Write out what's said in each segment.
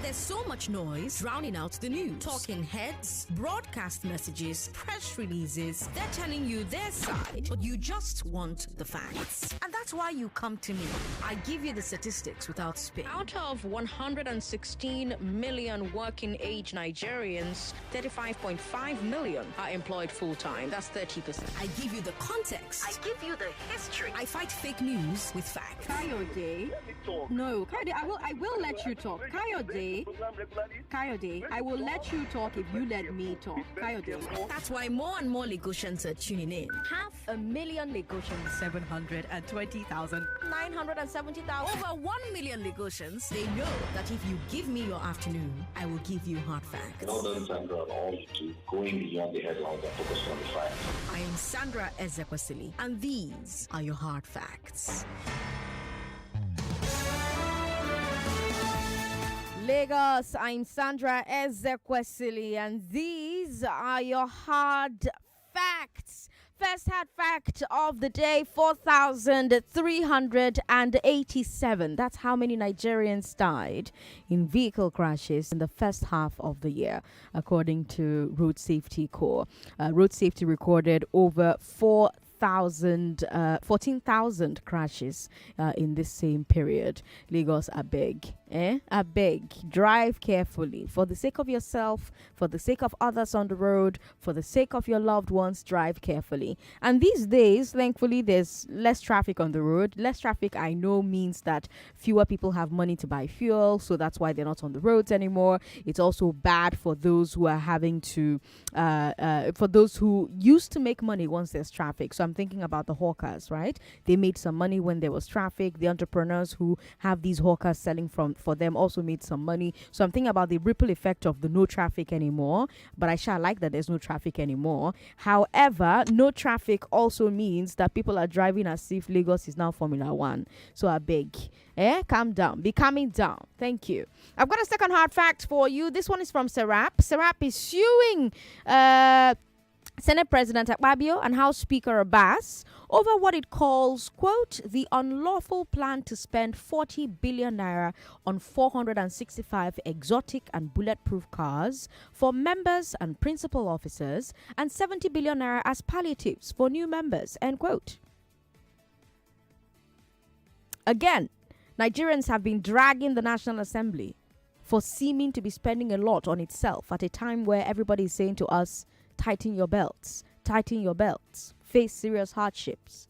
There's so much noise drowning out the news. Talking heads, broadcast messages, press releases. They're telling you their side, but you just want the facts. And that's why you come to me. I give you the statistics without spin. Out of 116 million working age Nigerians, 35.5 million are employed full-time. That's 30%. I give you the context. I give you the history. I fight fake news with facts. Kayode. No, Kayode, I will let you talk. Kayode, I will let you talk if you let me talk. Kayode. That's why more and more Lagosians are tuning in. 500,000 Lagosians. 720,000. 970,000. Over 1 million Lagosians. They know that if you give me your afternoon, I will give you hard facts. Well done, Sandra, on all you do, going beyond the headlines and focusing on the facts. I am Sandra Ezekwesili, and these are your hard facts. Lagos, I'm Sandra Ezekwesili, and these are your hard facts. First hard fact of the day, 4,387. That's how many Nigerians died in vehicle crashes in the first half of the year, according to Road Safety Corps. Road Safety recorded over 14,000 crashes in this same period. Lagos, I beg, drive carefully. For the sake of yourself, for the sake of others on the road, for the sake of your loved ones, drive carefully. And these days, thankfully, there's less traffic on the road. Less traffic, I know, means that fewer people have money to buy fuel, so that's why they're not on the roads anymore. It's also bad for those who are having to, for those who used to make money once there's traffic. So I'm thinking about the hawkers, right? They made some money when there was traffic. The entrepreneurs who have these hawkers selling for them also made some money. So I'm thinking about the ripple effect of the no traffic anymore. But I sure like that there's no traffic anymore. However, no traffic also means that people are driving as if Lagos is now Formula One. So I beg, calm down. Be calming down. Thank you. I've got a second hard fact for you. This one is from Serap. Serap is suing Senate President Akpabio and House Speaker Abbas over what it calls, quote, the unlawful plan to spend 40 billion naira on 465 exotic and bulletproof cars for members and principal officers and 70 billion naira as palliatives for new members, end quote. Again, Nigerians have been dragging the National Assembly for seeming to be spending a lot on itself at a time where everybody is saying to us, tighten your belts, face serious hardships.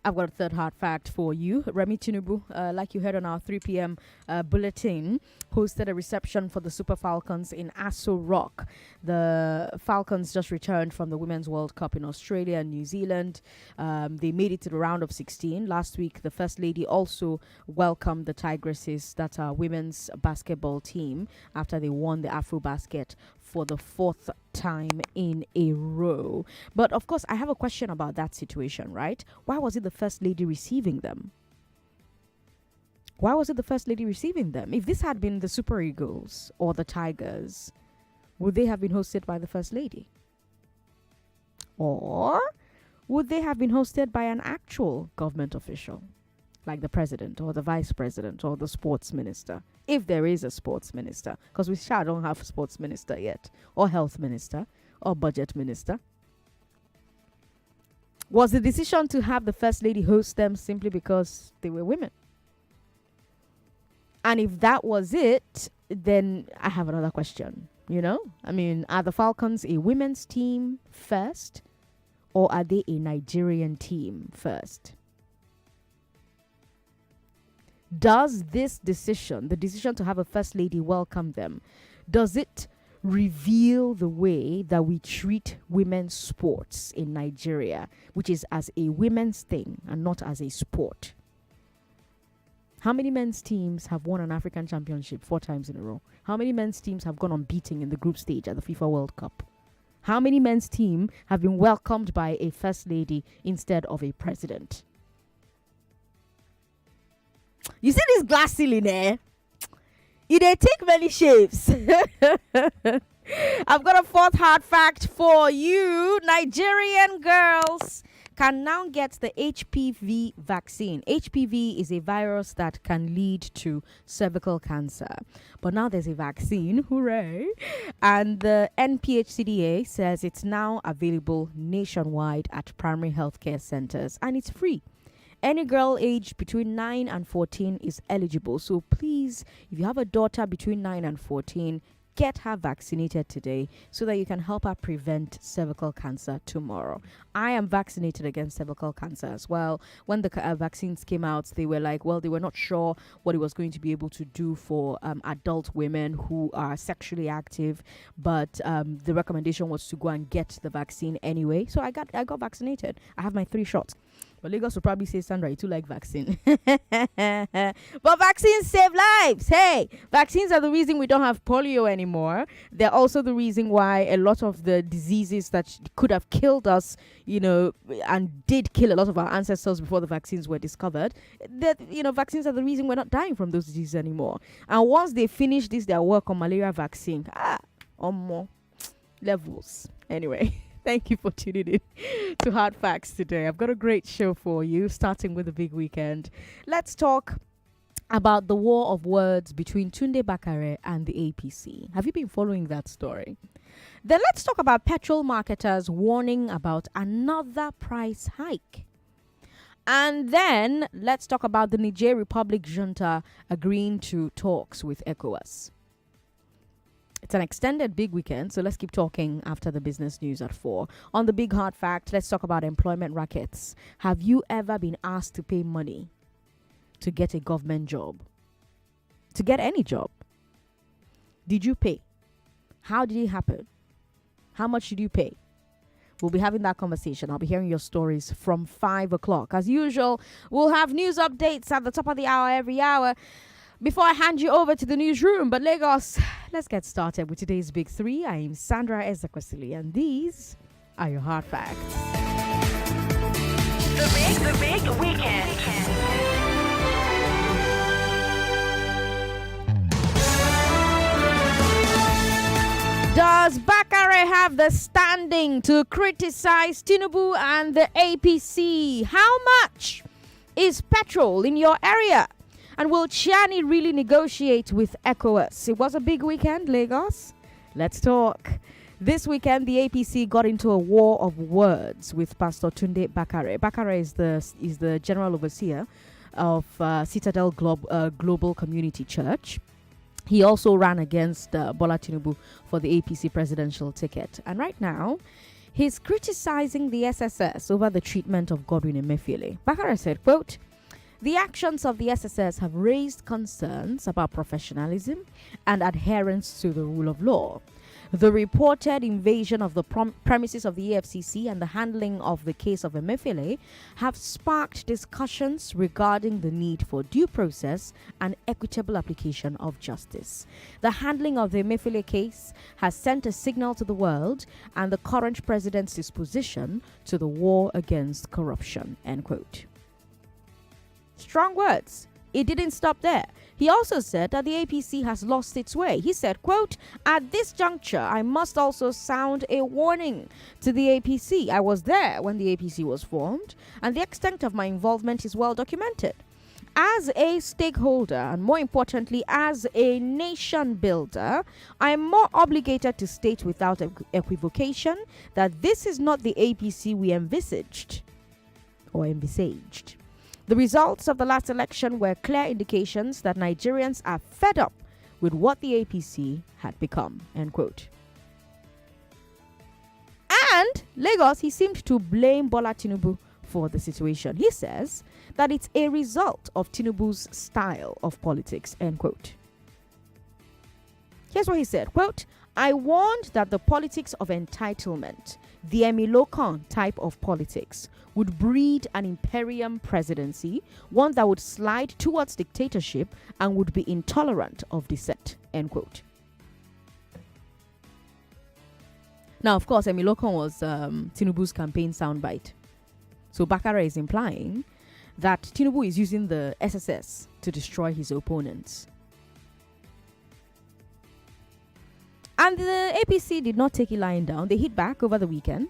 I've got a third hard fact for you. Remi Tinubu, like you heard on our 3 p.m. Bulletin, hosted a reception for the Super Falcons in Aso Rock. The Falcons just returned from the Women's World Cup in Australia and New Zealand. They made it to the round of 16. Last week, the First Lady also welcomed the Tigresses, that's our women's basketball team, after they won the AfroBasket for the fourth time in a row. But of course, I have a question about that situation, right? Why was it the First Lady receiving them? Why was it the First Lady receiving them? If this had been the Super Eagles or the Tigers, would they have been hosted by the First Lady? Or would they have been hosted by an actual government official, like the president or the vice president or the sports minister, if there is a sports minister? Because we sure don't have a sports minister yet, or health minister, or budget minister. Was the decision to have the First Lady host them simply because they were women? And if that was it, then I have another question. Are the Falcons a women's team first, or are they a Nigerian team first? Does this decision, the decision to have a First Lady welcome them, does it reveal the way that we treat women's sports in Nigeria, which is as a women's thing and not as a sport? How many men's teams have won an African championship 4 times in a row? How many men's teams have gone unbeaten in the group stage at the FIFA World Cup? How many men's teams have been welcomed by a First Lady instead of a president? You see this glass ceiling there? It dey take many shapes. I've got a fourth hard fact for you. Nigerian girls can now get the HPV vaccine. HPV is a virus that can lead to cervical cancer. But now there's a vaccine, hooray! And the NPHCDA says it's now available nationwide at primary healthcare centers and it's free. Any girl aged between 9 and 14 is eligible. So please, if you have a daughter between 9 and 14, get her vaccinated today so that you can help her prevent cervical cancer tomorrow. I am vaccinated against cervical cancer as well. When the vaccines came out, they were like, well, they were not sure what it was going to be able to do for adult women who are sexually active, but the recommendation was to go and get the vaccine anyway. So I got vaccinated. I have my 3 shots. But Lagos will probably say, Sandra, you too like vaccine. But vaccines save lives. Hey, vaccines are the reason we don't have polio anymore. They're also the reason why a lot of the diseases that could have killed us, and did kill a lot of our ancestors before the vaccines were discovered, vaccines are the reason we're not dying from those diseases anymore. And once they finish their work on malaria vaccine, on more levels. Anyway. Thank you for tuning in to Hard Facts today. I've got a great show for you, starting with the big weekend. Let's talk about the war of words between Tunde Bakare and the APC. Have you been following that story? Then let's talk about petrol marketers warning about another price hike. And then let's talk about the Niger Republic junta agreeing to talks with ECOWAS. It's an extended big weekend, so let's keep talking after the business news at 4. On the big hard fact, let's talk about employment rackets. Have you ever been asked to pay money to get a government job? To get any job? Did you pay? How did it happen? How much did you pay? We'll be having that conversation. I'll be hearing your stories from 5 o'clock. As usual, we'll have news updates at the top of the hour every hour. Before I hand you over to the newsroom, but Lagos, let's get started with today's Big 3. I am Sandra Ezekwesili, and these are your hard facts. The big weekend. Does Bakare have the standing to criticize Tinubu and the APC? How much is petrol in your area? And will Tchiani really negotiate with ECOWAS? It was a big weekend, Lagos. Let's talk. This weekend, the APC got into a war of words with Pastor Tunde Bakare. Bakare is the general overseer of Citadel Global Community Church. He also ran against Bola Tinubu for the APC presidential ticket. And right now, he's criticizing the SSS over the treatment of Godwin Emefiele. Bakare said, quote, "The actions of the SSS have raised concerns about professionalism and adherence to the rule of law. The reported invasion of the premises of the EFCC and the handling of the case of Emefiele have sparked discussions regarding the need for due process and equitable application of justice. The handling of the Emefiele case has sent a signal to the world and the current president's disposition to the war against corruption." End quote. Strong words. It didn't stop there. He also said that the APC has lost its way. He said, quote, "At this juncture, I must also sound a warning to the APC. I was there when the APC was formed, and the extent of my involvement is well documented. As a stakeholder, and more importantly, as a nation builder, I am more obligated to state without equivocation that this is not the APC we envisaged. The results of the last election were clear indications that Nigerians are fed up with what the APC had become." End quote. And Lagos, he seemed to blame Bola Tinubu for the situation. He says that it's a result of Tinubu's style of politics. End quote. Here's what he said, quote, "I warned that the politics of entitlement, the Emilokan type of politics, would breed an imperium presidency, one that would slide towards dictatorship and would be intolerant of dissent." End quote. Now, of course, Emilokan was Tinubu's campaign soundbite. So Bakare is implying that Tinubu is using the SSS to destroy his opponents. And the APC did not take it lying down. They hit back over the weekend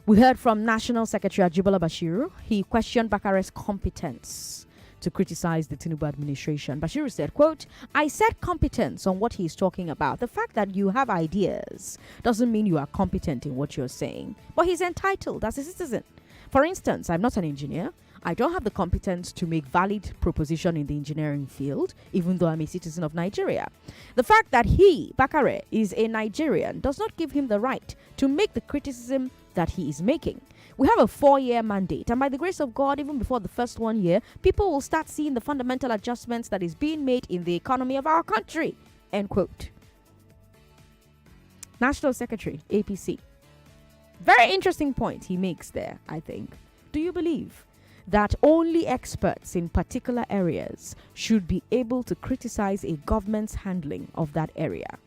We heard from National Secretary Ajibola Bashiru. He questioned Bakare's competence to criticize the Tinubu administration. Bashiru said, quote, I said competence on what he's talking about. The fact that you have ideas doesn't mean you are competent in what you're saying. But he's entitled as a citizen. For instance, I'm not an engineer. I don't have the competence to make valid proposition in the engineering field, even though I'm a citizen of Nigeria. The fact that he, Bakare, is a Nigerian does not give him the right to make the criticism that he is making. We have a 4-year mandate, and by the grace of God, even before the first 1 year, people will start seeing the fundamental adjustments that is being made in the economy of our country. End quote. National Secretary, APC. Very interesting point he makes there, I think. Do you believe that only experts in particular areas should be able to criticize a government's handling of that area?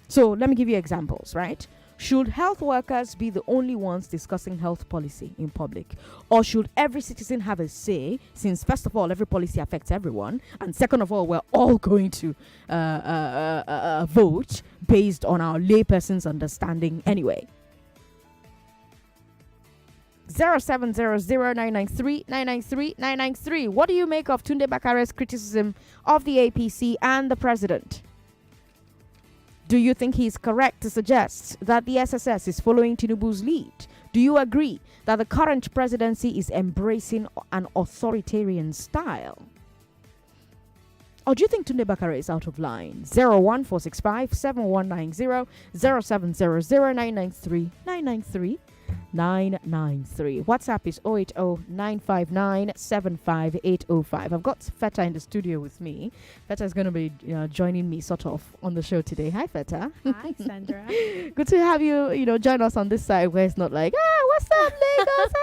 So let me give you examples, right? Should health workers be the only ones discussing health policy in public? Or should every citizen have a say, since first of all, every policy affects everyone, and second of all, we're all going to vote based on our layperson's understanding anyway? 0700-993-993-993. What do you make of Tunde Bakare's criticism of the APC and the president? Do you think he's correct to suggest that the SSS is following Tinubu's lead? Do you agree that the current presidency is embracing an authoritarian style? Or do you think Tunde Bakare is out of line? 01465-7190, 0700-993-993. 993. WhatsApp is 080-959-75805. I've got Feta in the studio with me. Feta is going to be joining me sort of on the show today. Hi, Feta. Hi, Sandra. Good to have you, join us on this side where it's not like, what's up, Lagos?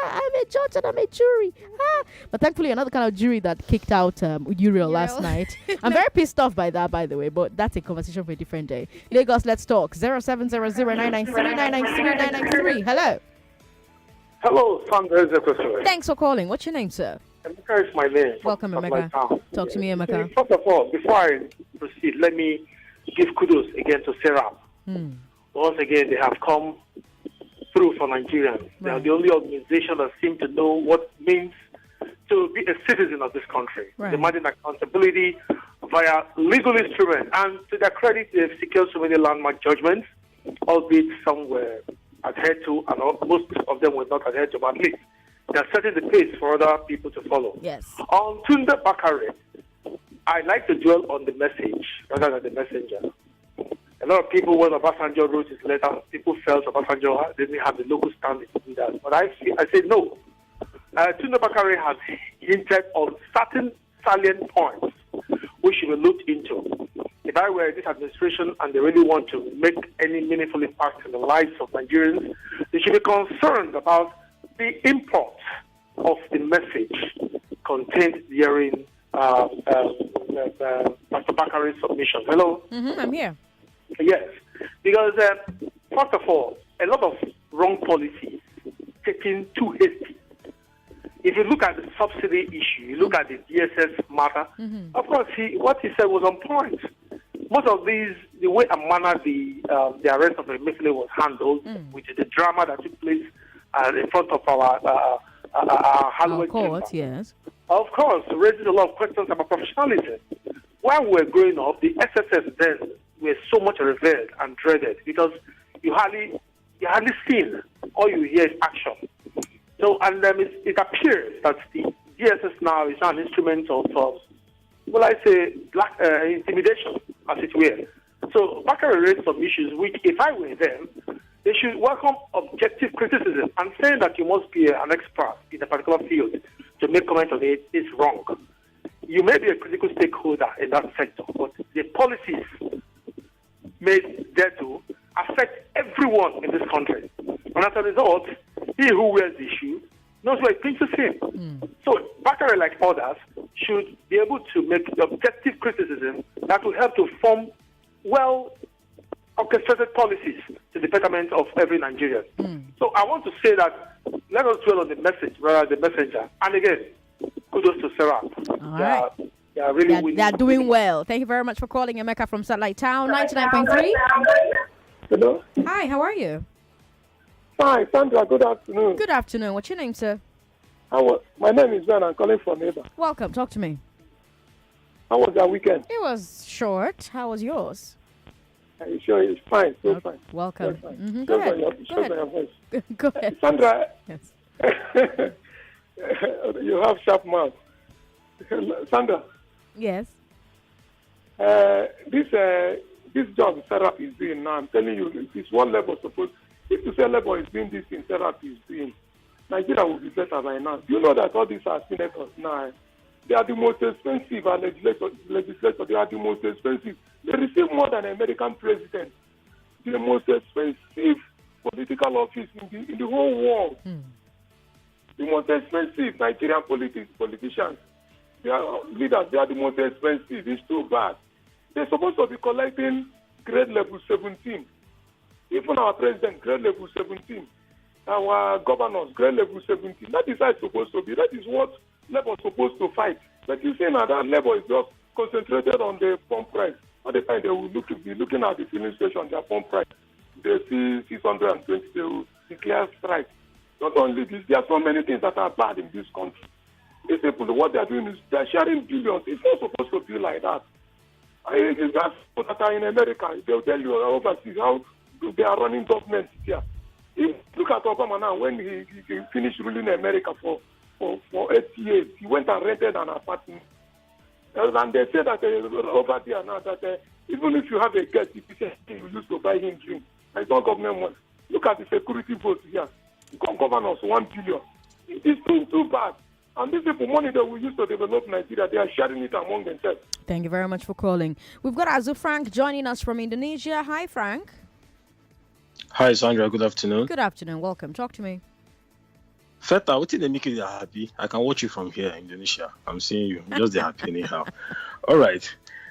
I'm a judge and I'm a jury. But thankfully, another kind of jury that kicked out Uriel last night. I'm very pissed off by that, by the way, but that's a conversation for a different day. Lagos, let's talk. 0700-993-993-993. Hello. Hello, Sandra Ezekwesili. Thanks for calling. What's your name, sir? Emeka is my name. Welcome, Emeka. Talk to me, Emeka. First of all, before I proceed, let me give kudos again to Sarah. Once again, they have come through for Nigerians. Right. They are the only organization that seem to know what it means to be a citizen of this country, demanding accountability via legal instruments. And to their credit, they've secured so many landmark judgments, albeit some were adhered to, and most of them were not adhered to, but at least they are setting the pace for other people to follow. Yes. On Tunde Bakare, I like to dwell on the message rather than the messenger. A lot of people, when Obasanjo wrote his letter, people felt Obasanjo didn't have the local standing to do that. But I said no. Tunde Bakare has hinted on certain salient points which should be looked into. If I were this administration and they really want to make any meaningful impact in the lives of Nigerians, they should be concerned about the import of the message contained during Pastor Bakare's submission. Hello? I'm here. Yes, because first of all, a lot of wrong policies taken too hasty. If you look at the subsidy issue, you look at the DSS matter, of course, what he said was on point. Most of these, the way and manner the arrest of Emefiele was handled, with the drama that took place in front of our Halloween court, yes. Of course, raises a lot of questions about professionalism. While we were growing up, the SSS then were so much revered and dreaded because you hardly seen. All you hear is action. So, and it appears that the DSS now is an instrument of, black intimidation, as it were. So, Bakare raised some issues which, if I were them, they should welcome objective criticism and saying that you must be an expert in a particular field to make comment on it is wrong. You may be a critical stakeholder in that sector, but the policies made there to affect everyone in this country. And as a result, he who wears the shoe knows where it pinches him. So Bakare, like others, should be able to make objective criticism that will help to form well-orchestrated policies to the betterment of every Nigerian. So I want to say that let us dwell on the message rather than the messenger. And again, kudos to Sarah. All right. They are really They are doing well. Thank you very much for calling, Emeka from Satellite Town, 99.3. Hello. Hi, how are you? Fine, Sandra, good afternoon. Good afternoon. What's your name, sir? My name is Ben. I'm calling from neighbor. Welcome. Talk to me. How was your weekend? It was short. How was yours? Are you sure it's fine? So fine. Welcome. So fine. Mm-hmm. Go Go ahead. ahead. Go ahead. Sandra, Yes. you have sharp mouth. Sandra, Yes. this job therapy is doing now, I'm telling you, it's one level supposed. If you say level is doing this in therapy is doing, Nigeria will be better by now. Do you know that all these are senators now? They are the most expensive, and legislators, they are the most expensive. They receive more than American president. The most expensive political office in the whole world. The most expensive Nigerian politicians. They are leaders, they are the most expensive. It's too bad. They're supposed to be collecting grade level 17. Even our president, grade level 17. Our governors, grade level 17. That is how it's supposed to be. That is what Labour is supposed to fight. But you see now that Labour is just concentrated on the pump price. All the time they will be looking at the filling station, their pump price. They see 620, they will declare strike. Not only this, there are so many things that are bad in this country. These people, what they are doing is they are sharing billions. It's not supposed to be like that. It's just people that are in America. They'll tell you overseas how they are running governments here. Look at Obama now. When he finished ruling America for 8 years, he went and rented an apartment. And they say that over there now that even if you have a guest, if you say you used to buy him drink, it's not government money. Look at the security vote here. Governors 1 billion. It is too bad. And these people, money that we use to develop Nigeria, they are sharing it among themselves. Thank you very much for calling. We've got Azu Frank joining us from Indonesia. Hi, Frank. Hi, Sandra. Good afternoon. Good afternoon. Welcome. Talk to me. Feta, what did they make you happy? I can watch you from here, Indonesia. I'm seeing you. Just the happy anyhow. All right.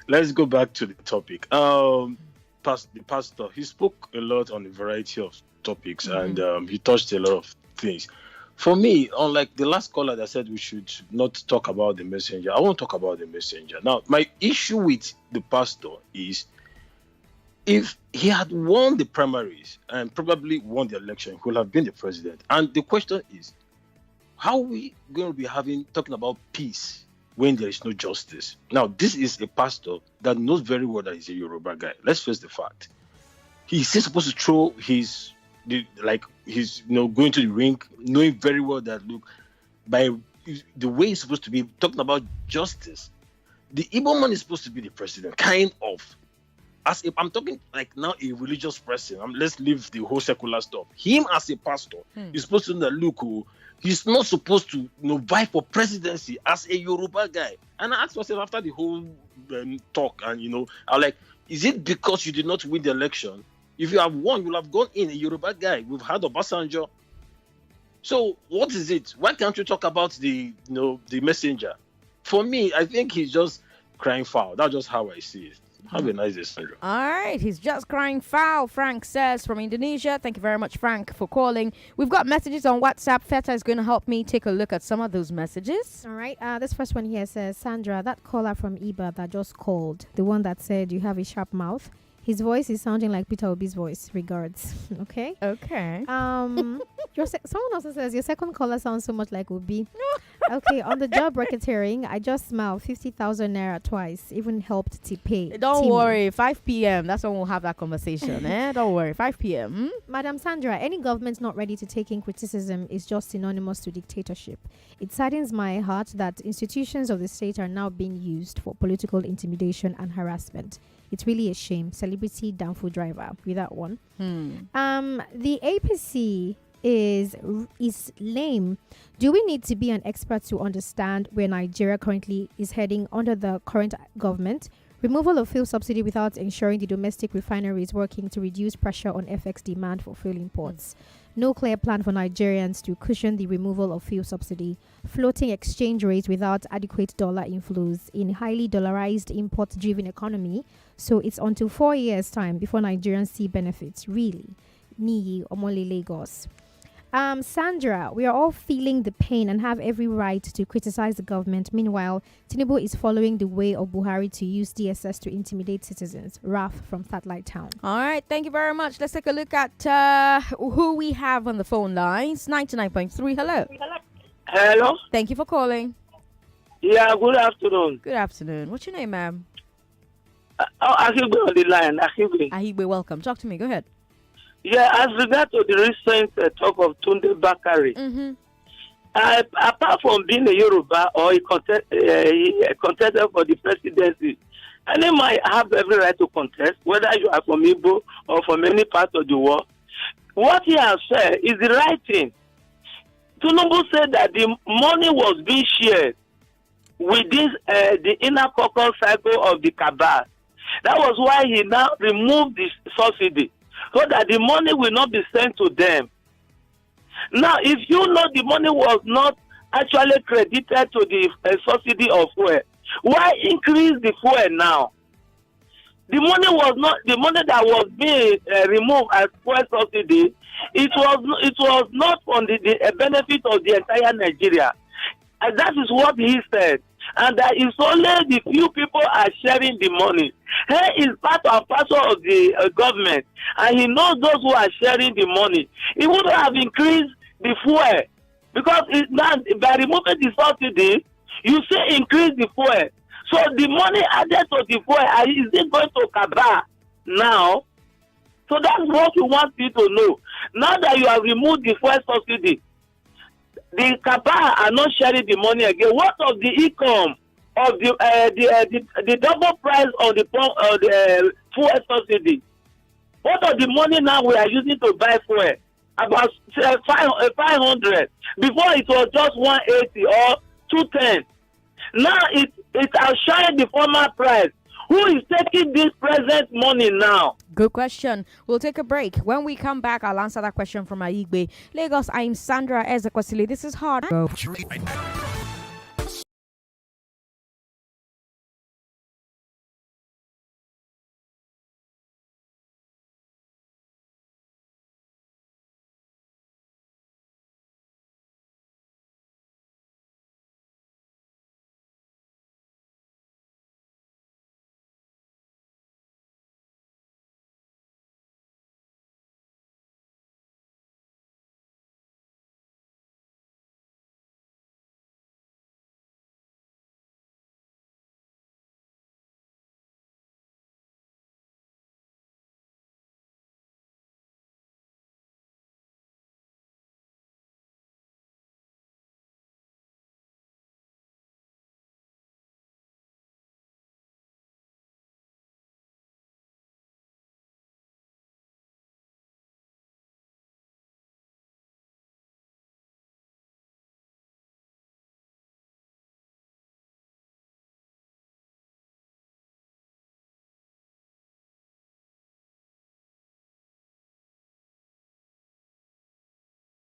Let's go back to the topic. The pastor, he spoke a lot on a variety of topics, and he touched a lot of things. For me, unlike the last caller that said we should not talk about the messenger, I won't talk about the messenger. Now, my issue with the pastor is if he had won the primaries and probably won the election, he would have been the president. And the question is, how are we going to be talking about peace when there is no justice? Now, this is a pastor that knows very well that he's a Yoruba guy. Let's face the fact. He's still supposed to throw he's going to the ring, knowing very well that, look, by the way he's supposed to be talking about justice, the Igbo man is supposed to be the president, kind of. As if I'm talking like now a religious person, let's leave the whole secular stuff. Him as a pastor is supposed to know that, look, he's not supposed to vie for presidency as a Yoruba guy. And I asked myself after the whole talk, and I'm like, is it because you did not win the election? If you have won, you'll have gone in a Yoruba guy. We've had Obasanjo. So what is it? Why can't you talk about the messenger? For me, I think he's just crying foul. That's just how I see it. Have a nice day, Sandra. All right, he's just crying foul, Frank says from Indonesia. Thank you very much, Frank, for calling. We've got messages on WhatsApp. Feta is going to help me take a look at some of those messages. All right, this first one here says, Sandra, that caller from Iba that just called, the one that said you have a sharp mouth, his voice is sounding like Peter Obi's voice. Regards. Okay. Okay. Someone also says your second caller sounds so much like Obi. Okay. On the job racketeering, I just smiled 50,000 naira twice. Even helped to pay. Don't worry. 5 p.m. That's when we'll have that conversation. Don't worry. 5 p.m. Madam Sandra, any government not ready to take in criticism is just synonymous to dictatorship. It saddens my heart that institutions of the state are now being used for political intimidation and harassment. It's really a shame. Celebrity downfall driver with that one. The APC is lame. Do we need to be an expert to understand where Nigeria currently is heading under the current government? Removal of fuel subsidy without ensuring the domestic refinery is working to reduce pressure on FX demand for fuel imports. No clear plan for Nigerians to cushion the removal of fuel subsidy. Floating exchange rates without adequate dollar inflows in highly dollarized import-driven economy. So it's until 4 years' time before Nigerians see benefits. Really. Niyi Omole Lagos. Sandra, we are all feeling the pain and have every right to criticize the government. Meanwhile, Tinubu is following the way of Buhari to use DSS to intimidate citizens. Raf from Satellite Town. All right, thank you very much. Let's take a look at who we have on the phone lines. 99.3, hello. Hello? Thank you for calling. Yeah, good afternoon. Good afternoon. What's your name, ma'am? Ahigbe on the line. Ahigbe. Ahigbe, welcome. Talk to me. Go ahead. Yeah, as regard to the recent talk of Tunde Bakare, Mm-hmm. apart from being a Yoruba or he contested for the presidency, any might have every right to contest, whether you are from Igbo or from any part of the world. What he has said is the right thing. Tinubu said that the money was being shared within the inner caucus cycle of the cabal. That was why he now removed the subsidy, so that the money will not be sent to them. Now, if you know the money was not actually credited to the subsidy of fuel, why increase the fuel now? The money was not the money that was being removed as fuel subsidy. It was not on the benefit of the entire Nigeria. And that is what he said. And that is only the few people are sharing the money. He is part and parcel of the government, and he knows those who are sharing the money. He would have increased the fuel, because now by removing the subsidy, you say increase the fuel. So the money added to the fuel, is it going to cabal now? So that's what we want people to know. Now that you have removed the fuel subsidy, the cabal are not sharing the money again. What of the income of the double price of the fuel subsidy? What of the money now we are using to buy fuel? About 500. Before it was just 180 or 210. Now it outshined the former price. Who is taking this present money now? Good question. We'll take a break. When we come back, I'll answer that question from Aigbe. Lagos, I'm Sandra Ezekwesili. This is Hard.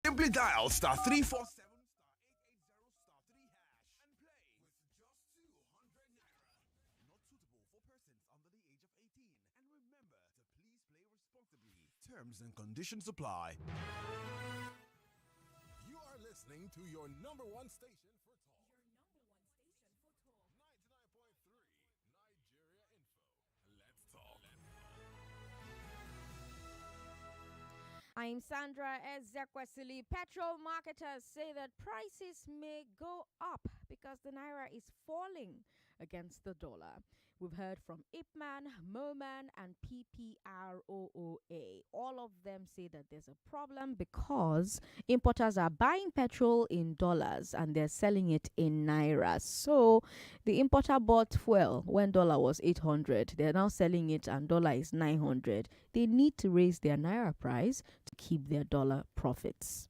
Simply dial *347 *880 *3# and play with just 200 naira. Not suitable for persons under the age of 18. And remember to please play responsibly. Terms and conditions apply. You are listening to your number one station for talk. 99.3 Nigeria Info. Let's talk. I'm Sandra Ezekwesili. Petrol marketers say that prices may go up because the naira is falling against the dollar. We've heard from IPMAN, MOMAN, and PPROOA. All of them say that there's a problem because importers are buying petrol in dollars and they're selling it in naira. So the importer bought fuel when dollar was 800. They're now selling it and dollar is 900. They need to raise their naira price to keep their dollar profits.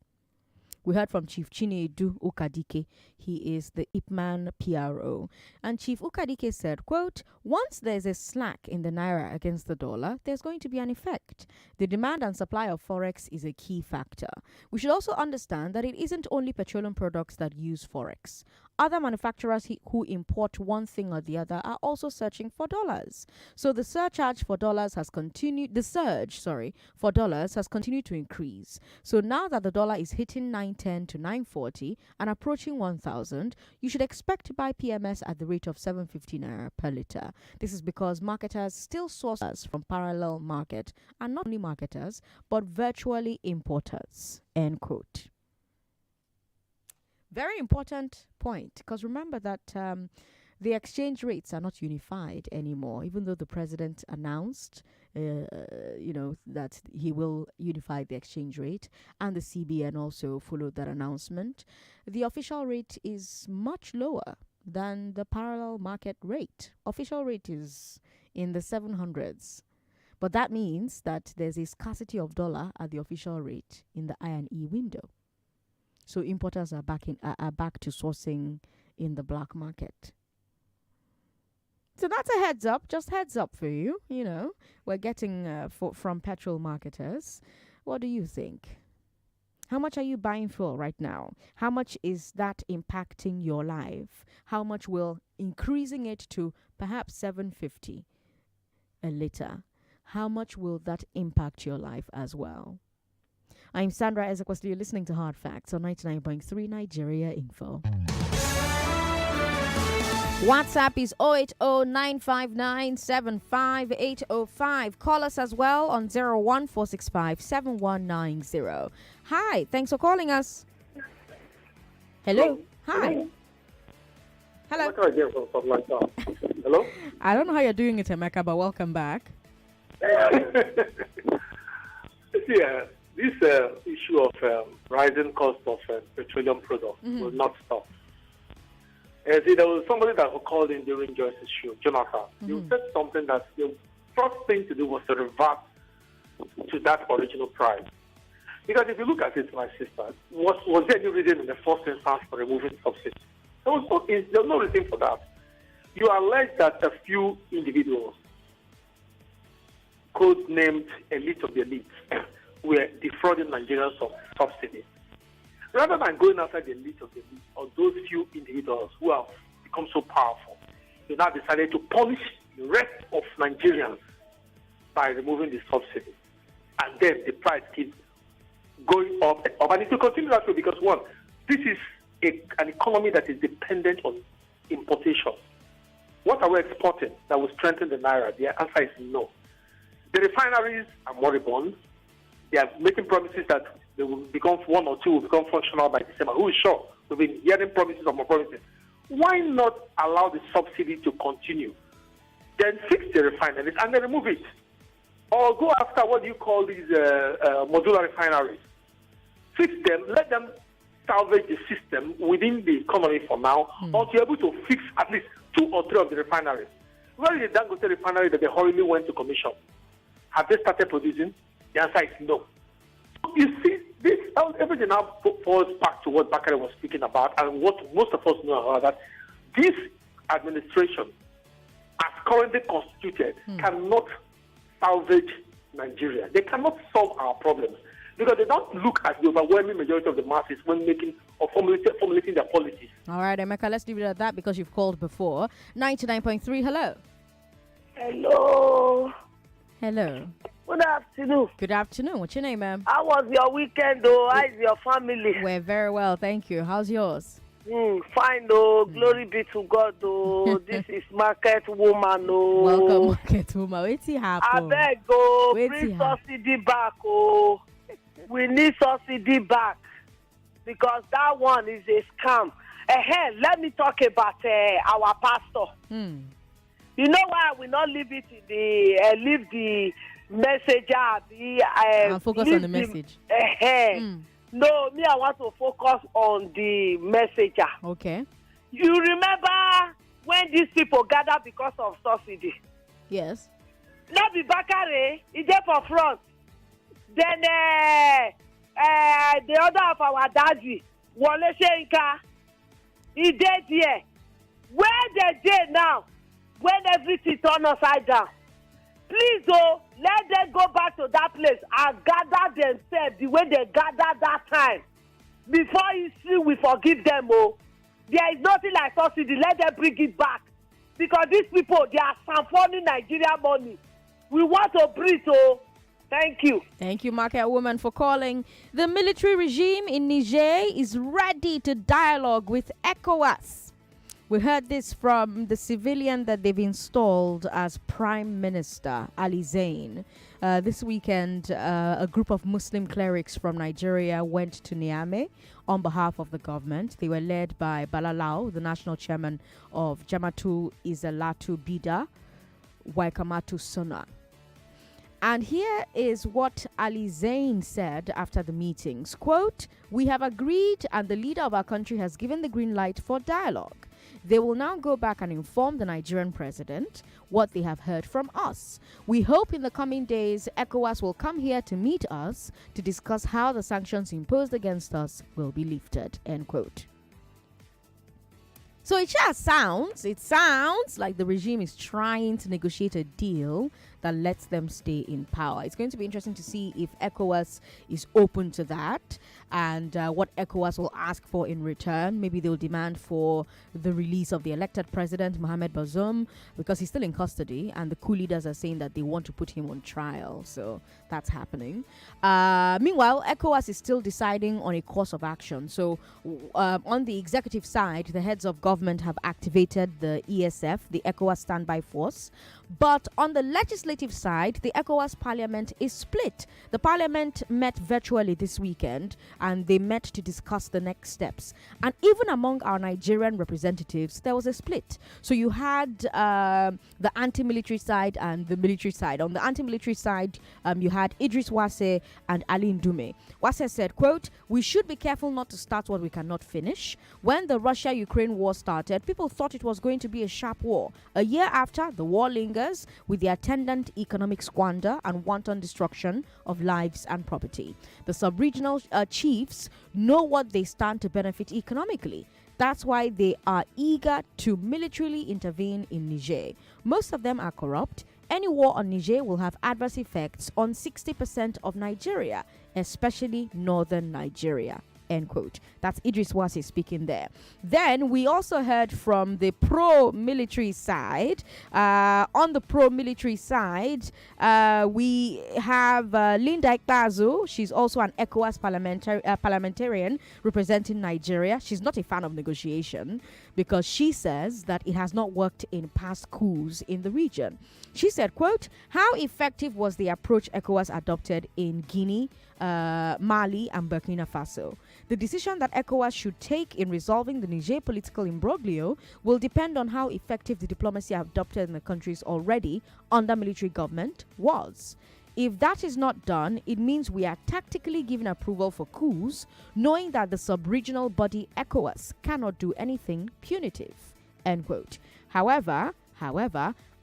We heard from Chief Chinedu Ukadike. He is the IPMAN PRO. And Chief Ukadike said, quote, once there's a slack in the naira against the dollar, there's going to be an effect. The demand and supply of forex is a key factor. We should also understand that it isn't only petroleum products that use forex. Other manufacturers who import one thing or the other are also searching for dollars. So the surge for dollars has continued to increase. So now that the dollar is hitting 910 to 940 and approaching 1,000, you should expect to buy PMS at the rate of 750 naira per liter. This is because marketers still source us from parallel market, and not only marketers, but virtually importers. End quote. Very important point, because remember that the exchange rates are not unified anymore, even though the president announced, that he will unify the exchange rate, and the CBN also followed that announcement. The official rate is much lower than the parallel market rate. Official rate is in the 700s. But that means that there's a scarcity of dollar at the official rate in the I&E window. So importers are back to sourcing in the black market. So that's a heads up, just heads up for you. We're getting from petrol marketers. What do you think? How much are you buying fuel right now? How much is that impacting your life? How much will increasing it to perhaps 750 a liter? How much will that impact your life as well? I'm Sandra Ezekwesili. You're listening to Hard Facts on 99.3 Nigeria Info. WhatsApp is 080-959-75805. Call us as well on 01465-7190. Hi, thanks for calling us. Hello. Hi. Hello. Hello. I don't know how you're doing it, Emeka, but welcome back. This issue of rising cost of petroleum products will not stop. There was somebody that called in during Joyce's show, Jonathan. You said something that the first thing to do was to revert to that original price. Because if you look at it, my sister, was there any reason in the first instance for removing subsidy? There's no reason for that. You allege that a few individuals, code-named elite of the elites, were defrauding Nigerians of subsidies. Rather than going after the elite of the elite, or those few individuals who have become so powerful, you now decided to punish the rest of Nigerians by removing the subsidy. And then the price keeps going up and up. And it will continue that way because, one, this is an economy that is dependent on importation. What are we exporting that will strengthen the naira? The answer is no. The refineries are moribund. They are making promises that they will become one or two will become functional by December. Who is sure? We've been hearing promises of more promises. Why not allow the subsidy to continue? Then fix the refineries and then remove it. Or go after what you call these modular refineries. Fix them, let them salvage the system within the economy for now, or to be able to fix at least 2 or 3 of the refineries. Where is the Dangote refinery that they hurriedly went to commission? Have they started producing? The answer is no. You see, everything now falls back to what Bakare was speaking about, and what most of us know about that. This administration, as currently constituted, cannot salvage Nigeria. They cannot solve our problems because they don't look at the overwhelming majority of the masses when making or formulating their policies. All right, Emeka, let's leave it at that because you've called before. 99.3, hello. Hello. Hello. Good afternoon. Good afternoon. What's your name, ma'am? How was your weekend, though? How is your family? We're very well, thank you. How's yours? Fine, though. Glory be to God, though. This is Market Woman, though. Welcome, Market Woman. What's happening? I beg, oh, bring subsidy back, oh. We need subsidy back because that one is a scam. Let me talk about our pastor. You know why I will not leave it in leave the messenger. And focus on the message. No, me, I want to focus on the messenger. Okay. You remember when these people gather because of subsidy? Yes. Not be Bakare, he's there for front. Then the other of our daddy, Wole Shenka, he dead here. Where they dey now? When everything turn upside down. Please, oh, let them go back to that place and gather themselves the way they gathered that time. Before you see, we forgive them, oh. there is nothing like subsidy. Let them bring it back. Because these people, they are sanfoning Nigeria money. We want to breathe, oh. Thank you. Thank you, market woman, for calling. The military regime in Niger is ready to dialogue with ECOWAS. We heard this from the civilian that they've installed as Prime Minister, Ali Zain. This weekend, a group of Muslim clerics from Nigeria went to Niamey on behalf of the government. They were led by Balalau, the national chairman of Jamatu Izalatu Bida, Waikamatu Suna. And here is what Ali Zain said after the meetings. Quote, "We have agreed and the leader of our country has given the green light for dialogue. They will now go back and inform the Nigerian president what they have heard from us. We hope in the coming days ECOWAS will come here to meet us to discuss how the sanctions imposed against us will be lifted." End quote. So it sounds like the regime is trying to negotiate a deal that lets them stay in power. It's going to be interesting to see if ECOWAS is open to that and what ECOWAS will ask for in return. Maybe they'll demand for the release of the elected president, Mohamed Bazoum, because he's still in custody and the coup leaders are saying that they want to put him on trial. So that's happening. Meanwhile, ECOWAS is still deciding on a course of action. So on the executive side, the heads of government have activated the ESF, the ECOWAS Standby Force. But on the legislative side, the ECOWAS parliament is split. The parliament met virtually this weekend and they met to discuss the next steps. And even among our Nigerian representatives, there was a split. So you had the anti-military side and the military side. On the anti-military side, you had Idris Wase and Ali Ndume. Wase said, quote, "We should be careful not to start what we cannot finish. When the Russia-Ukraine war started, people thought it was going to be a sharp war. A year after, the war lingers with the attendant economic squander and wanton destruction of lives and property. The sub-regional chiefs know what they stand to benefit economically. That's why they are eager to militarily intervene in Niger. Most of them are corrupt. Any war on Niger will have adverse effects on 60% of Nigeria, especially northern Nigeria." End quote. That's Idris Wasi speaking there. Then we also heard from the pro-military side. On the pro-military side, we have Linda Ikpeazu. She's also an ECOWAS parliamentarian representing Nigeria. She's not a fan of negotiation because she says that it has not worked in past coups in the region. She said, quote, "How effective was the approach ECOWAS adopted in Guinea, Mali, and Burkina Faso? The decision that ECOWAS should take in resolving the Niger political imbroglio will depend on how effective the diplomacy adopted in the countries already under military government was. If that is not done, it means we are tactically giving approval for coups, knowing that the sub-regional body ECOWAS cannot do anything punitive." End quote. However,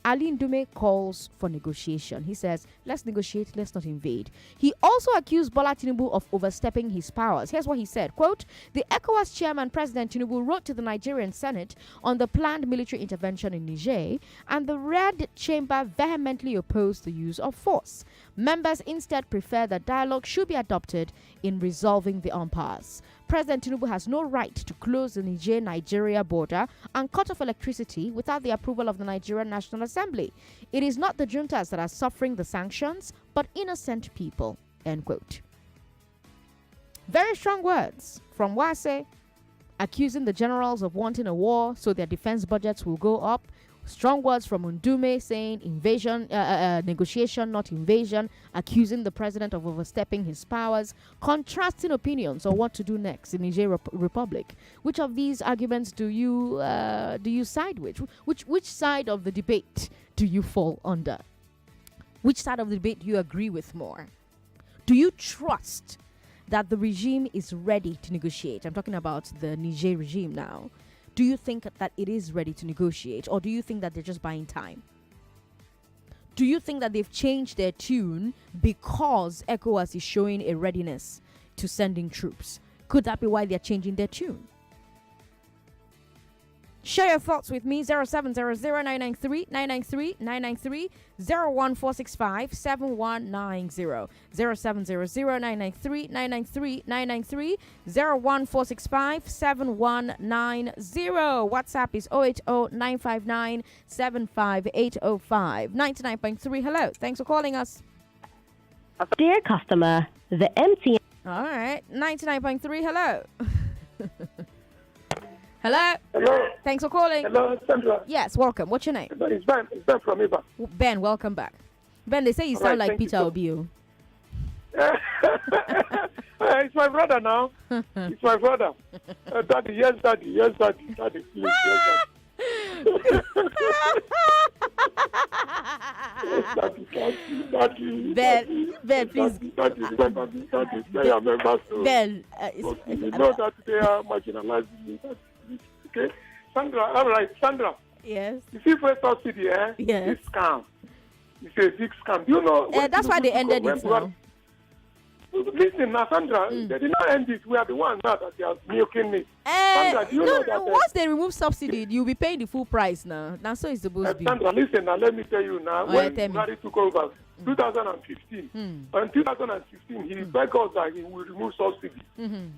Ali Ndume calls for negotiation. He says, let's negotiate, let's not invade. He also accused Bola Tinubu of overstepping his powers. Here's what he said, quote, "The ECOWAS chairman, President Tinubu, wrote to the Nigerian Senate on the planned military intervention in Niger, and the Red Chamber vehemently opposed the use of force. Members instead prefer that dialogue should be adopted in resolving the impasse. President Tinubu has no right to close the Nigeria border and cut off electricity without the approval of the Nigerian National Assembly. It is not the juntas that are suffering the sanctions, but innocent people." End quote. Very strong words from Wase, accusing the generals of wanting a war so their defense budgets will go up. Strong words from Ndume saying invasion, negotiation, not invasion, accusing the president of overstepping his powers, contrasting opinions on what to do next in Niger Republic. Which of these arguments do you side with? Which side of the debate do you fall under? Which side of the debate do you agree with more? Do you trust that the regime is ready to negotiate? I'm talking about the Niger regime now. Do you think that it is ready to negotiate, or do you think that they're just buying time? Do you think that they've changed their tune because ECOWAS is showing a readiness to sending troops? Could that be why they're changing their tune? Share your thoughts with me. 0700-993-993-993 01465-7190 0700-993-993-993 01465-7190. WhatsApp is 080-959-75805. 99.3. Hello. Thanks for calling us. Dear customer, the MTN. All right. 99.3. Hello. Hello. Hello. Thanks for calling. Hello, Sandra. Yes, welcome. What's your name? It's Ben. It's Ben from Iba. Ben, welcome back. Ben, they say you sound like Peter Obio. It's my brother now. It's my brother. Daddy, yes, daddy. Yes, daddy. Daddy, please. Yes, daddy. Ben, please. Daddy, Ben, you know that they are marginalizing me. Okay, Sandra. All right, Sandra. Yes. You see, first subsidy, Yes. It's scam. It's a big scam. You know. That's why they ended it now. Listen, now, Sandra, they did not end it. We are the ones now that they are milking me. Sandra, do you know that? Once they remove subsidy, you'll be paying the full price now. Now, so it's supposed to be. Sandra, listen, now, let me tell you now. When Buhari took over, 2015, in 2016, he begged us that he will remove subsidy.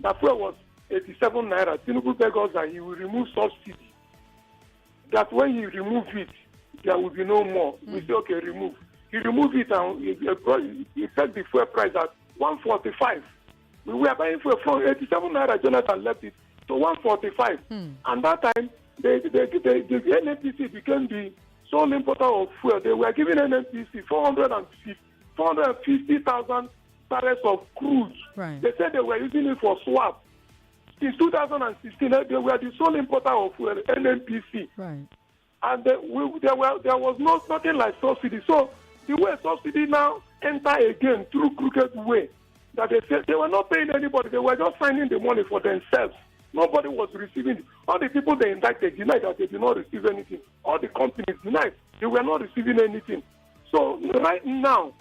That fuel was 87 naira. Tinubu begged us that he will remove subsidy. That when he remove it, there will be no more. We say, okay, remove. He removed it and he set the fuel price at 145. We were buying fuel from 87 naira. Jonathan left it to 145. And that time, the NNPC became the sole importer of fuel. They were giving NNPC 450,000 barrels of crude. Right. They said they were using it for swap. Since 2016, they were the sole importer of fuel, NNPC. Right. And there was nothing like subsidy. So the way subsidy now enter again through crooked way, that they said they were not paying anybody, they were just signing the money for themselves. Nobody was receiving it. All the people they indicted denied that they did not receive anything. All the companies denied they were not receiving anything. So right now,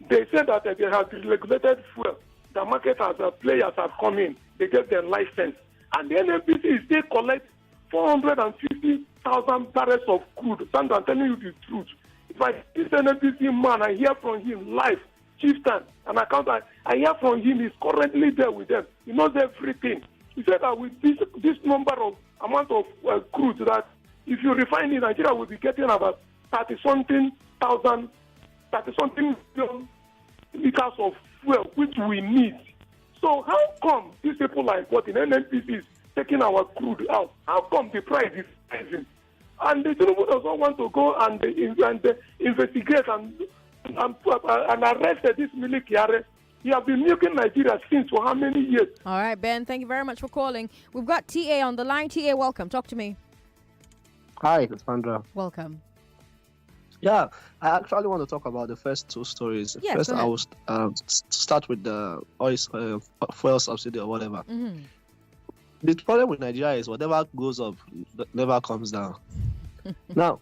they said that they have regulated fuel. The marketers, players have come in. They get their license. And the NNPC is still collect 450,000 barrels of crude. Sandra, I'm telling you the truth. If I see this NNPC man, I hear from him live, chieftain, an accountant, I hear from him, he's currently there with them. He knows everything. He said that with this number of amount of crude, that if you refine in Nigeria, we'll be getting about 30-something million liters of fuel, which we need. So how come these people are importing? NNPC is taking our crude out. How come the price is rising? And the Tinubu does not want to go and investigate and arrest this military. He has been milking Nigeria since for how many years? All right, Ben, thank you very much for calling. We've got TA on the line. TA, welcome. Talk to me. Hi, Sandra. Welcome. Yeah, I actually want to talk about the first two stories. Yes, first, I will start with the oil fuel subsidy or whatever. The problem with Nigeria is whatever goes up never comes down. Now,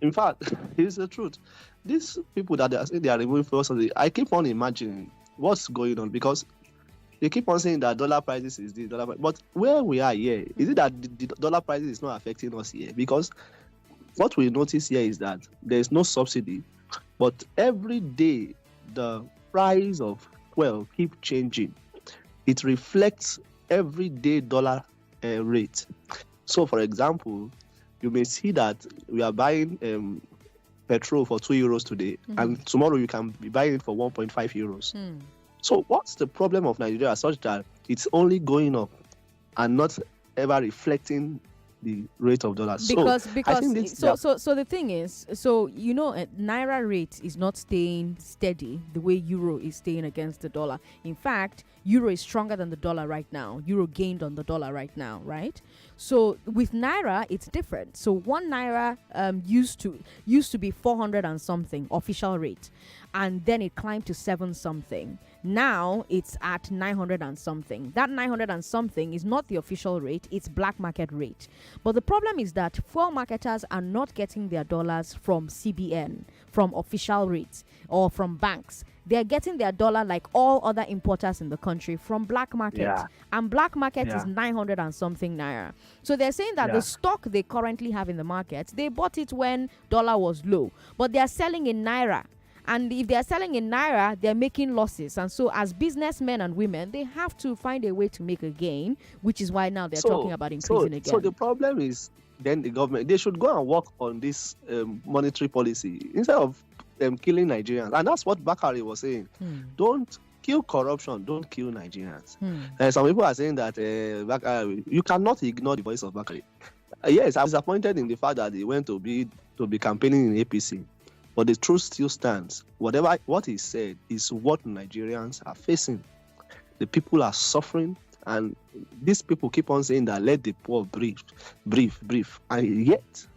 in fact, here's the truth. These people that they are removing fuel subsidy, I keep on imagining what's going on, because they keep on saying that dollar prices is this, but where we are here, is it that the dollar prices is not affecting us here? Because what we notice here is that there is no subsidy, but every day the price of fuel keep changing. It reflects everyday dollar rate. So, for example, you may see that we are buying petrol for €2 today, and tomorrow you can be buying it for 1.5 euros. So, what's the problem of Nigeria such that it's only going up and not ever reflecting the rate of dollars? Because the thing is, naira rate is not staying steady the way euro is staying against the dollar. In fact, euro is stronger than the dollar right now. Euro gained on the dollar right now, right? So with naira, it's different. So 1 naira used to be 400 and something official rate, and then it climbed to 7 something. Now it's at 900 and something. That 900 and something is not the official rate, it's black market rate. But the problem is that fuel marketers are not getting their dollars from CBN, from official rates, or from banks. they're getting their dollar like all other importers in the country from black market. Yeah. And black market is Yeah. 900 and something naira. So they're saying that Yeah. the stock they currently have in the market, they bought it when dollar was low, but they are selling in naira. And if they are selling in naira, they're making losses. And so as businessmen and women, they have to find a way to make a gain, which is why now they're talking about increasing again. So the problem is, then the government, they should go and work on this monetary policy instead of killing Nigerians. And that's what Bakare was saying. Don't kill corruption, don't kill Nigerians. Some people are saying that Bakare, you cannot ignore the voice of Bakare. Yes, I was disappointed in the fact that he went to be campaigning in APC. But the truth still stands. What he said is what Nigerians are facing. The people are suffering, and these people keep on saying that let the poor breathe. And yet,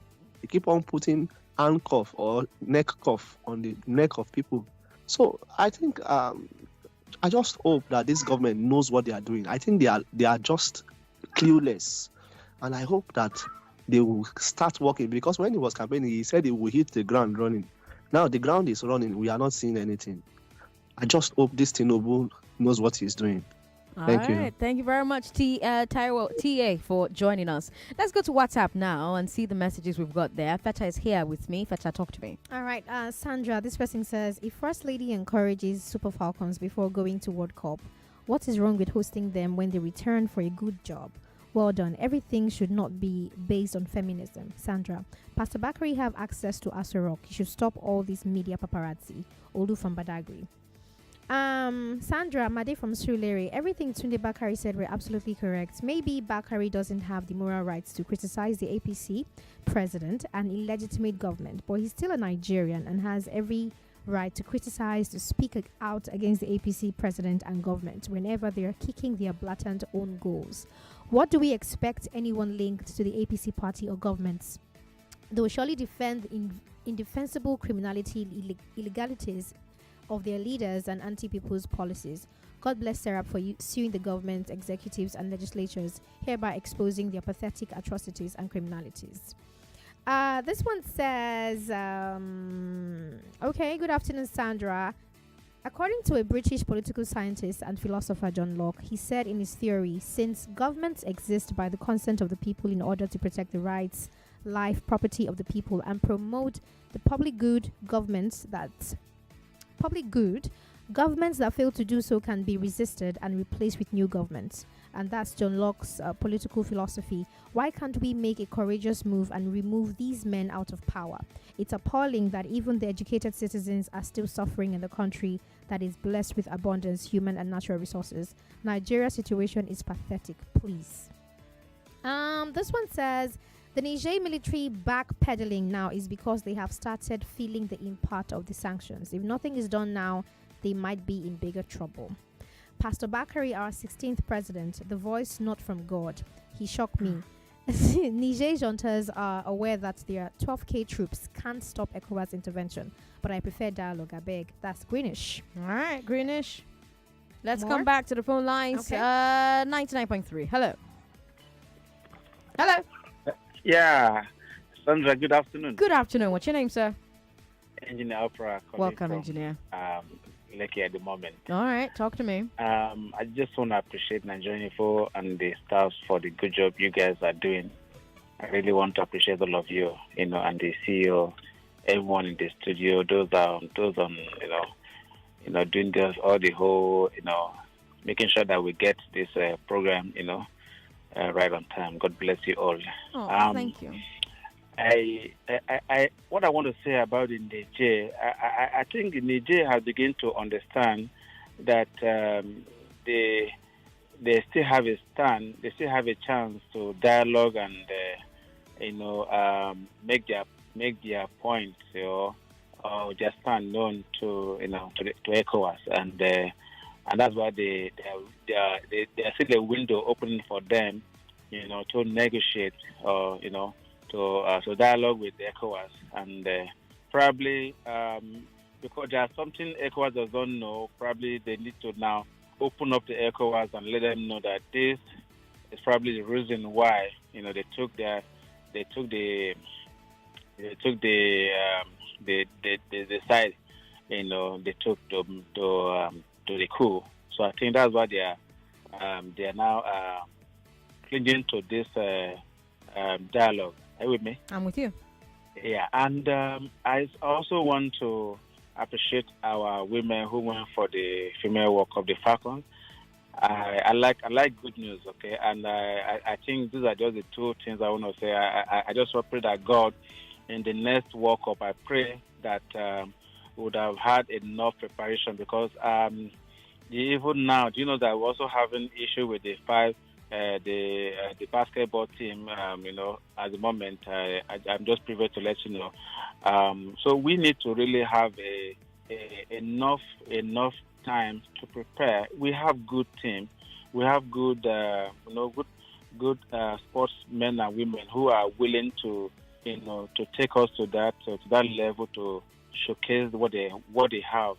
they keep on putting handcuff or neck cuff on the neck of people. So I think I just hope that this government knows what they are doing. I think they are just clueless, and I hope that they will start working, because when he was campaigning, he said he will hit the ground running. Now the ground is running. We are not seeing anything. I just hope this Tinubu knows what he's doing. Thank you. Thank you very much, TA, for joining us. Let's go to WhatsApp now and see the messages we've got there. Feta is here with me. Feta, talk to me. All right, Sandra, this person says, if First Lady encourages Super Falcons before going to World Cup, what is wrong with hosting them when they return for a good job? Well done. Everything should not be based on feminism. Sandra, Pastor Bakare have access to Aso Rock. He should stop all this media paparazzi. Olu from Badagry. Sandra, Made from Surulere, everything Tunde Bakare said were absolutely correct. Maybe Bakare doesn't have the moral rights to criticize the APC president and illegitimate government, but he's still a Nigerian and has every right to criticize, to speak out against the APC president and government whenever they are kicking their blatant own goals. What do we expect anyone linked to the APC party or governments? They will surely defend indefensible criminality, illegalities of their leaders and anti-people's policies. God bless Sarah for suing the government, executives and legislatures, hereby exposing their pathetic atrocities and criminalities. This one says, okay, good afternoon, Sandra. According to a British political scientist and philosopher, John Locke, he said in his theory, since governments exist by the consent of the people in order to protect the rights, life, property of the people and promote the public good, governments that fail to do so can be resisted and replaced with new governments. And that's John Locke's political philosophy. Why can't we make a courageous move and remove these men out of power? It's appalling that even the educated citizens are still suffering in the country that is blessed with abundance, human and natural resources. Nigeria's situation is pathetic, please. This one says, the Niger military backpedaling now is because they have started feeling the impact of the sanctions. If nothing is done now, they might be in bigger trouble. Pastor Bakare, our 16th president, the voice not from God. He shocked me. Niger juntas are aware that their 12K troops can't stop ECOWAS intervention, but I prefer dialogue, I beg. That's Greenish. All right, Greenish. Let's More? come back to the phone lines. Okay. 99.3. Hello. Hello. Yeah. Sandra, good afternoon. Good afternoon. What's your name, sir? Engineer Opera. Welcome, from, engineer. Lekki at the moment. All right, talk to me. I just want to appreciate Nigerian Info and the staff for the good job you guys are doing. I really want to appreciate all of you, and the CEO, everyone in the studio, those on, doing this, all the whole, making sure that we get this program, right on time. God bless you all. Oh, thank you. What I want to say about the Niger, I think the Niger has begun to understand that they still have a stand, they still have a chance to dialogue and make their points or their stand known to to ECOWAS, and that's why they are still a window opening for them, to negotiate or to dialogue with the ECOWAS, and probably because there's something ECOWAS does not know, probably they need to now open up the ECOWAS and let them know that this is probably the reason why they took the side they took to the coup. So I think that's why they are now clinging to this dialogue. Are you with me? I'm with you. Yeah, and I also want to appreciate our women who went for the female World Cup, the Falcons. I like good news, okay, and I think these are just the two things I want to say. I just pray that God, in the next World Cup, I pray that would have had enough preparation, because even now, do you know that we're also having issue with the the basketball team, at the moment. I'm just privileged to let you know. So we need to really have enough time to prepare. We have good team. We have good, good sportsmen and women who are willing to, to take us to that level, to showcase what they have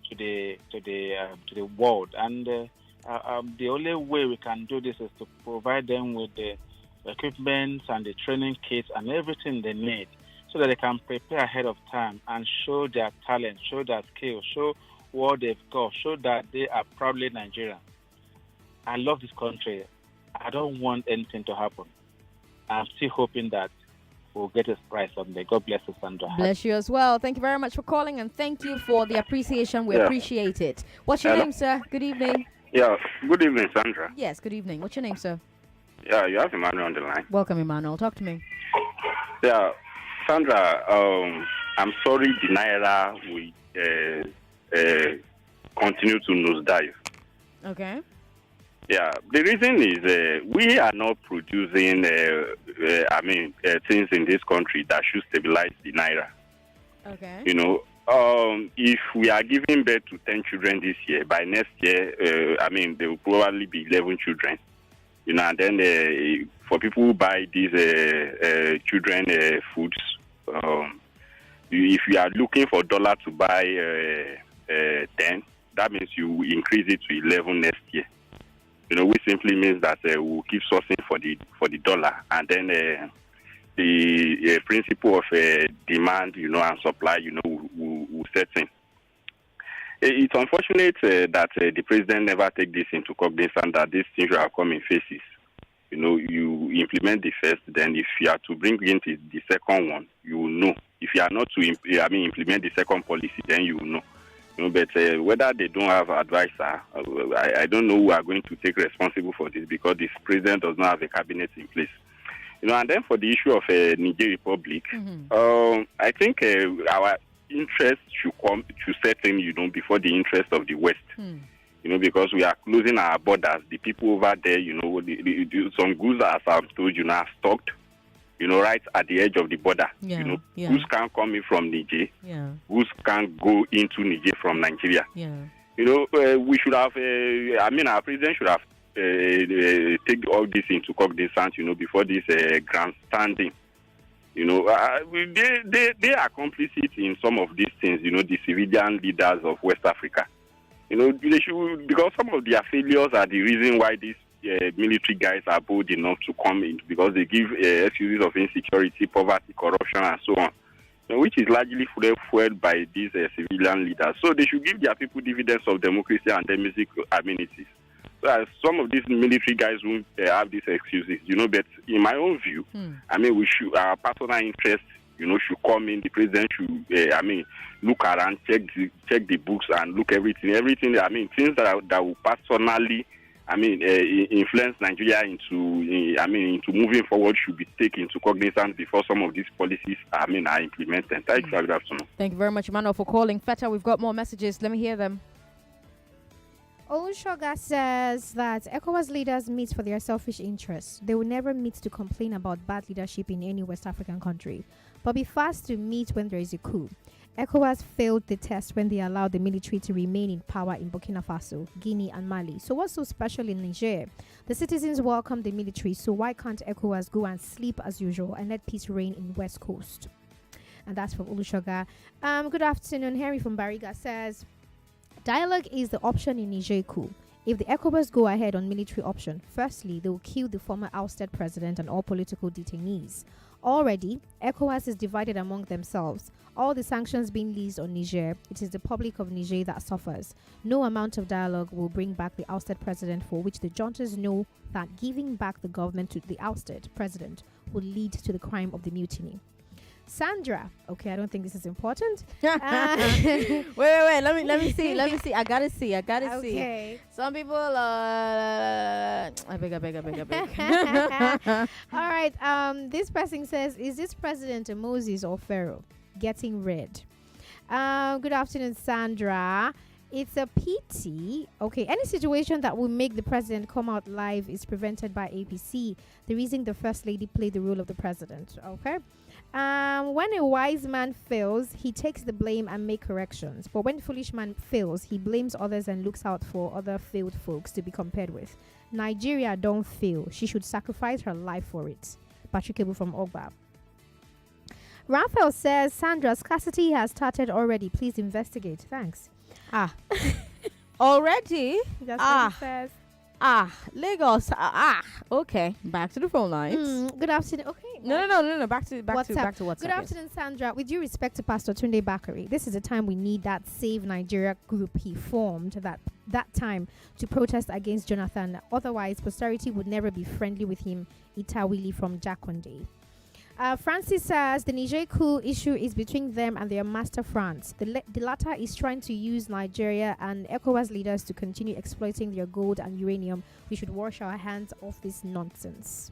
to the world. And the only way we can do this is to provide them with the equipment and the training kits and everything they need, so that they can prepare ahead of time and show their talent, show their skills, show what they've got, show that they are proudly Nigerian. I love this country. I don't want anything to happen. I'm still hoping that we'll get a prize someday. God bless you, Sandra. Bless you as well. Thank you very much for calling, and thank you for the appreciation. We appreciate it. What's your name, sir? Good evening. Yeah, good evening, Sandra. Yes, good evening. What's your name, sir? Yeah, you have Emmanuel on the line. Welcome, Emmanuel. Talk to me. Yeah, Sandra, I'm sorry the Naira will continue to nosedive. Okay. Yeah, the reason is we are not producing, things in this country that should stabilize the Naira. Okay. If we are giving birth to 10 children this year, by next year, there will probably be 11 children. And then for people who buy these children foods, if you are looking for dollar to buy 10, that means you increase it to 11 next year. Which simply means that we'll keep sourcing for the dollar, and then the principle of demand, and supply, will set in. It's unfortunate that the president never take this into cognizance, that these things will come in phases. You implement the first, then if you are to bring in the second one, you will know. If you are not to implement the second policy, then you will know. But whether they don't have advisor, I don't know who are going to take responsible for this, because this president does not have a cabinet in place. And then for the issue of Niger Republic, I think our interest should set in, before the interest of the West. Because we are closing our borders. The people over there, some goods, as I'm told, are stocked, right at the edge of the border. Goods can't come in from Niger. Goods can't go into Niger from Nigeria. We should have, our president should have take all this into cognizance, before this grandstanding. They are complicit in some of these things, the civilian leaders of West Africa. They should, because some of their failures are the reason why these military guys are bold enough to come in, because they give excuses of insecurity, poverty, corruption, and so on, which is largely fueled by these civilian leaders. So they should give their people dividends of democracy and democratic amenities. So some of these military guys won't have these excuses, but in my own view, we should, our personal interest, should come in. The president should, look around, check the books and look everything, things that will personally, influence Nigeria into moving forward should be taken into cognizance before some of these policies, are implemented. Thank you. Good afternoon. Thank you very much, Emmanuel, for calling. Feta, we've got more messages. Let me hear them. Olushoga says that ECOWAS leaders meet for their selfish interests. They will never meet to complain about bad leadership in any West African country, but be fast to meet when there is a coup. ECOWAS failed the test when they allowed the military to remain in power in Burkina Faso, Guinea, and Mali. So what's so special in Niger? The citizens welcome the military, so why can't ECOWAS go and sleep as usual and let peace reign in West Coast? And that's from Olushoga. Good afternoon. Henry from Bariga says, dialogue is the option in Niger coup. If the ECOWAS go ahead on military option, firstly, they will kill the former ousted president and all political detainees. Already, ECOWAS is divided among themselves. All the sanctions being leased on Niger, it is the public of Niger that suffers. No amount of dialogue will bring back the ousted president, for which the juntas know that giving back the government to the ousted president will lead to the crime of the mutiny. Sandra, okay, I don't think this is important. Wait. Let me see. I gotta see. Okay. Some people, I beg. All right. This person says, is this president a Moses or Pharaoh? Getting red. Good afternoon, Sandra. It's a pity. Okay, any situation that will make the president come out live is prevented by APC. The reason the first lady played the role of the president. Okay. When a wise man fails, he takes the blame and make corrections. But when a foolish man fails, he blames others and looks out for other failed folks to be compared with. Nigeria don't fail. She should sacrifice her life for it. Patrick Ebu from Ogba. Raphael says, Sandra, scarcity has started already. Please investigate. Thanks. Already? That's what he says. Lagos. Okay. Back to the phone lines. Good afternoon. Okay. No. Back to WhatsApp. Good afternoon, Sandra. With due respect to Pastor Tunde Bakare, this is the time we need that Save Nigeria group he formed that time to protest against Jonathan. Otherwise, posterity would never be friendly with him. Itawili from Jakonde. Francis says the Niger coup issue is between them and their master France. The latter is trying to use Nigeria and ECOWAS leaders to continue exploiting their gold and uranium. We should wash our hands of this nonsense.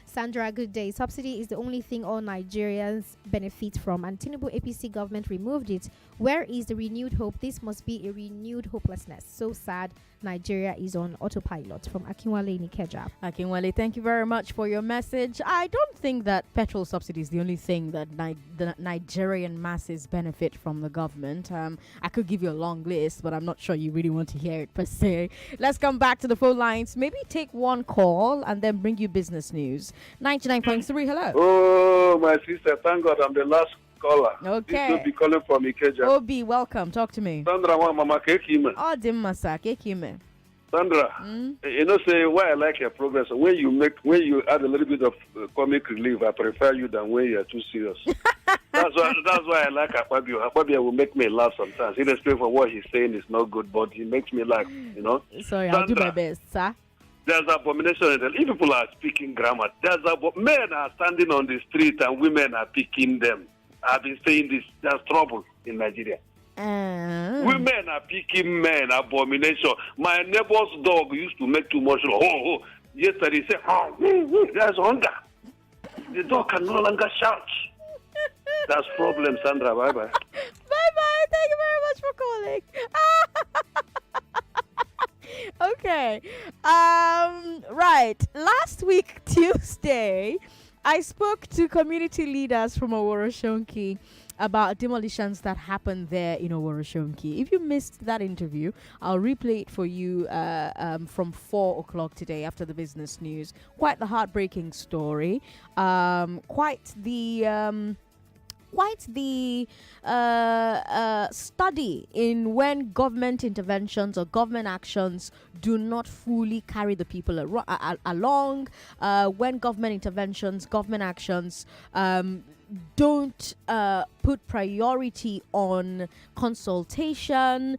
Sandra, good day. Subsidy is the only thing all Nigerians benefit from, and Tinubu APC government removed it. Where is the renewed hope? This must be a renewed hopelessness. So sad. Nigeria is on autopilot. From Akinwale Nikeja. Akinwale, thank you very much for your message. I don't think that petrol subsidy is the only thing that the Nigerian masses benefit from the government. I could give you a long list, but I'm not sure you really want to hear it per se. Let's come back to the phone lines. Maybe take one call and then bring you business news. 99.3, hello. Oh, my sister, thank God I'm the last caller. Okay. This will be calling from Ikeja. Obi, welcome. Talk to me. Sandra, mama kekime. Oh, dimasa kekime. Sandra, you know, say why I like your progress. When you add a little bit of comic relief, I prefer you than when you are too serious. That's why I like Akpabio. Akpabio will make me laugh sometimes. Irrespective of what he's saying is not good, but he makes me laugh, you know. Sorry, Sandra, I'll do my best, sir. There's abomination. If people are speaking grammar, men are standing on the street and women are picking them. I've been saying this. There's trouble in Nigeria. Women are picking men. Abomination. My neighbor's dog used to make too much. Yesterday he said, there's hunger. The dog can no longer shout. That's problem, Sandra. Bye-bye. Bye-bye. Thank you very much for calling. Okay. Right. Last week, Tuesday, I spoke to community leaders from Oworoshonki about demolitions that happened there in Oworoshonki. If you missed that interview, I'll replay it for you from 4 o'clock today after the business news. Quite the heartbreaking story. Quite the study in when government interventions or government actions do not fully carry the people along, when government interventions, government actions don't put priority on consultation,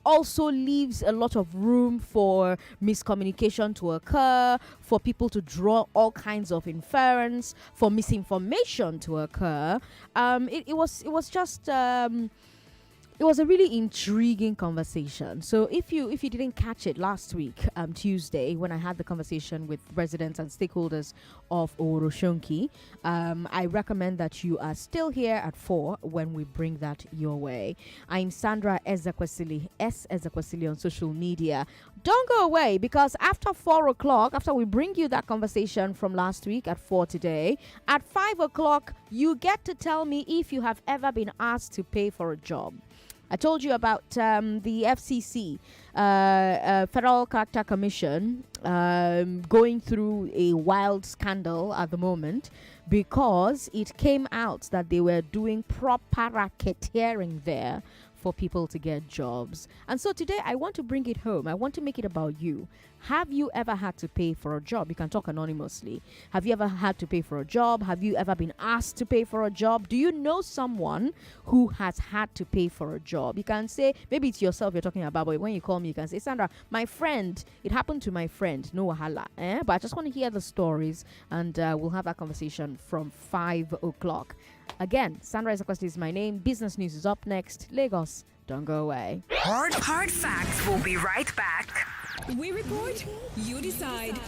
also leaves a lot of room for miscommunication to occur, for people to draw all kinds of inference, for misinformation to occur. It was just it was a really intriguing conversation. So if you didn't catch it last week, Tuesday, when I had the conversation with residents and stakeholders of Oworoshonki, I recommend that you are still here at 4 when we bring that your way. I'm Sandra Ezekwesili, Ezekwesili on social media. Don't go away, because after 4 o'clock, after we bring you that conversation from last week at 4 today, at 5 o'clock, you get to tell me if you have ever been asked to pay for a job. I told you about the FCC, Federal Character Commission, going through a wild scandal at the moment because it came out that they were doing proper racketeering there for people to get jobs. And so today I want to bring it home. I want to make it about you. Have you ever had to pay for a job? You can talk anonymously. Have you ever had to pay for a job? Have you ever been asked to pay for a job? Do you know someone who has had to pay for a job? You can say, maybe it's yourself you're talking about, but when you call me, you can say, Sandra, my friend, it happened to my friend, no wahala. But I just want to hear the stories, and we'll have that conversation from 5 o'clock. Again, Sandra Ezekwesili is my name. Business News is up next. Lagos, don't go away. Hard facts will be right back. We report, you decide.